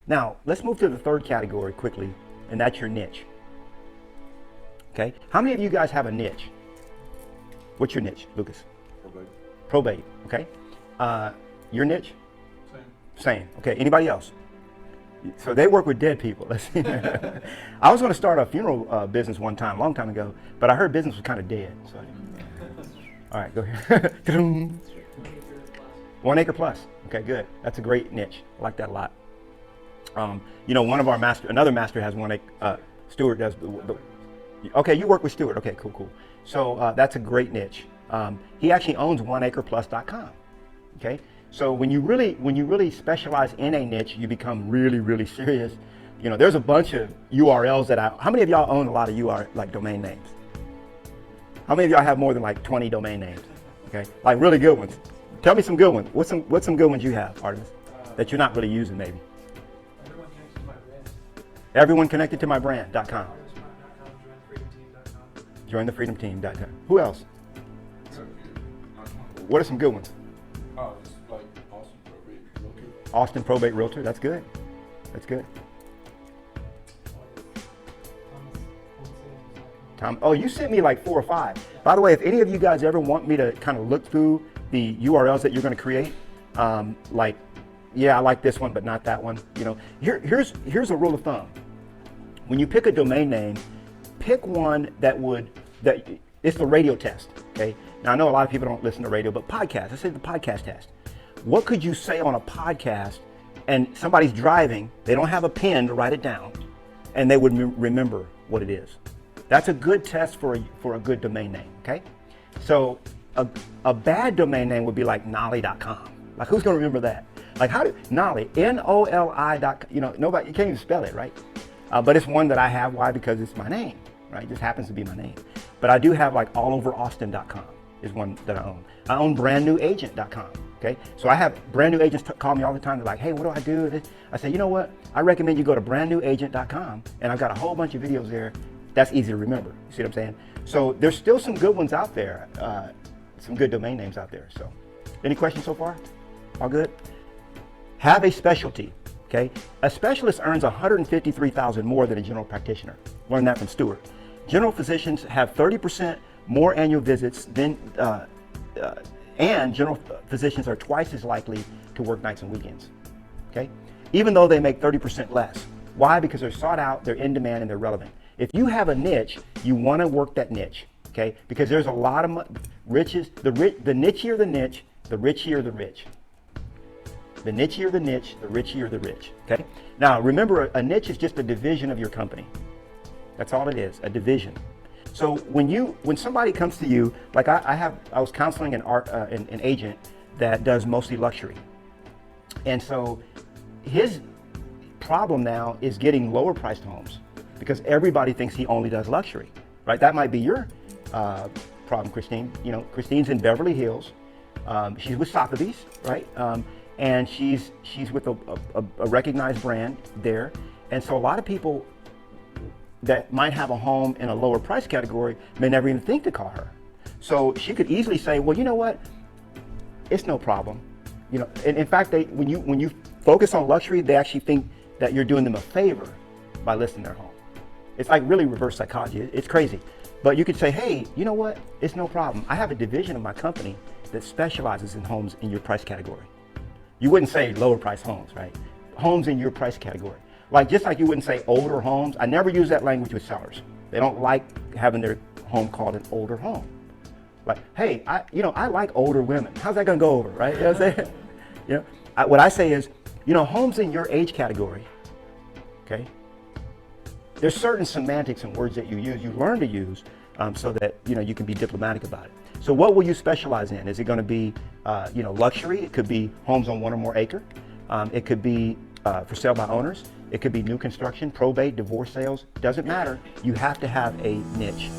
Now, let's move to the third category quickly, and that's your niche. Okay, how many of you guys have a niche? What's your niche, Lucas? Probate. Probate, okay. Your niche? Same. Same, okay. Anybody else? So they work with dead people. Let's see. I was going to start a funeral business one time, a long time ago, but I heard business was kind of dead. So. All right, go ahead. 1 acre plus. Okay, good. That's a great niche. I like that a lot. You know, one of our another master has 1 acre. Stuart does. Okay, you work with Stuart. Okay, cool. So that's a great niche. He actually owns 1acreplus.com. Okay, so when you really specialize in a niche, you become really serious. You know, there's a bunch of URLs that how many of y'all own a lot of like domain names? How many of y'all have more than like 20 domain names? Okay, like really good ones. Tell me some good ones. What's some good ones you have, Artemis, that you're not really using maybe? Everyone connected to my brand.com. Jointhefreedomteam.com. Who else? What are some good ones? Oh, it's like Austin Probate Realtor. Austin Probate Realtor. That's good. That's good. Tom. Oh, you sent me like 4 or 5. By the way, if any of you guys ever want me to kind of look through the URLs that you're going to create, like, yeah, I like this one, but not that one. You know, here's a rule of thumb. When you pick a domain name, pick one that it's the radio test. Okay. Now I know a lot of people don't listen to radio, but podcast. Let's say the podcast test. What could you say on a podcast, and somebody's driving, they don't have a pen to write it down, and they would remember what it is. That's a good test for a good domain name. Okay. So a bad domain name would be like Knolly.com. Like, who's going to remember that? Like, how do Knolly, N-O-L-I.com, you know, nobody, you can't even spell it, right? But it's one that I have. Why? Because it's my name, right? It just happens to be my name. But I do have like alloveraustin.com is one that I own. I own brandnewagent.com, okay? So I have brand new agents call me all the time. They're like, hey, what do I do? I say, you know what? I recommend you go to brandnewagent.com, and I've got a whole bunch of videos there. That's easy to remember. You see what I'm saying? So there's still some good ones out there, some good domain names out there. So any questions so far? All good? Have a specialty. Okay, a specialist earns $153,000 more than a general practitioner. Learned that from Stuart. General physicians have 30% more annual visits than, and general physicians are twice as likely to work nights and weekends. Okay, even though they make 30% less. Why? Because they're sought out, they're in demand, and they're relevant. If you have a niche, you want to work that niche. Okay, because there's a lot of riches. The nichier the niche, the richier the rich. The nichier the niche, the richier the rich. Okay. Now remember, a niche is just a division of your company. That's all it is, a division. So when somebody comes to you, like I was counseling an agent that does mostly luxury, and so his problem now is getting lower priced homes because everybody thinks he only does luxury, right? That might be your problem, Christine. You know, Christine's in Beverly Hills. She's with Sotheby's, right? And she's with a recognized brand there. And so a lot of people that might have a home in a lower price category may never even think to call her. So she could easily say, well, you know what? It's no problem. You know, and in fact, when you focus on luxury, they actually think that you're doing them a favor by listing their home. It's like really reverse psychology. It's crazy. But you could say, hey, you know what? It's no problem. I have a division of my company that specializes in homes in your price category. You wouldn't say lower price homes, right? Homes in your price category. Like, just like you wouldn't say older homes. I never use that language with sellers. They don't like having their home called an older home. Like, hey, I like older women. How's that gonna go over, right? You know what I'm saying? You know, what I say is, homes in your age category, okay? There's certain semantics and words that you learn to use so that, you can be diplomatic about it. So what will you specialize in? Is it going to be, luxury? It could be homes on 1 or more acre. It could be for sale by owners. It could be new construction, probate, divorce sales. Doesn't matter. You have to have a niche.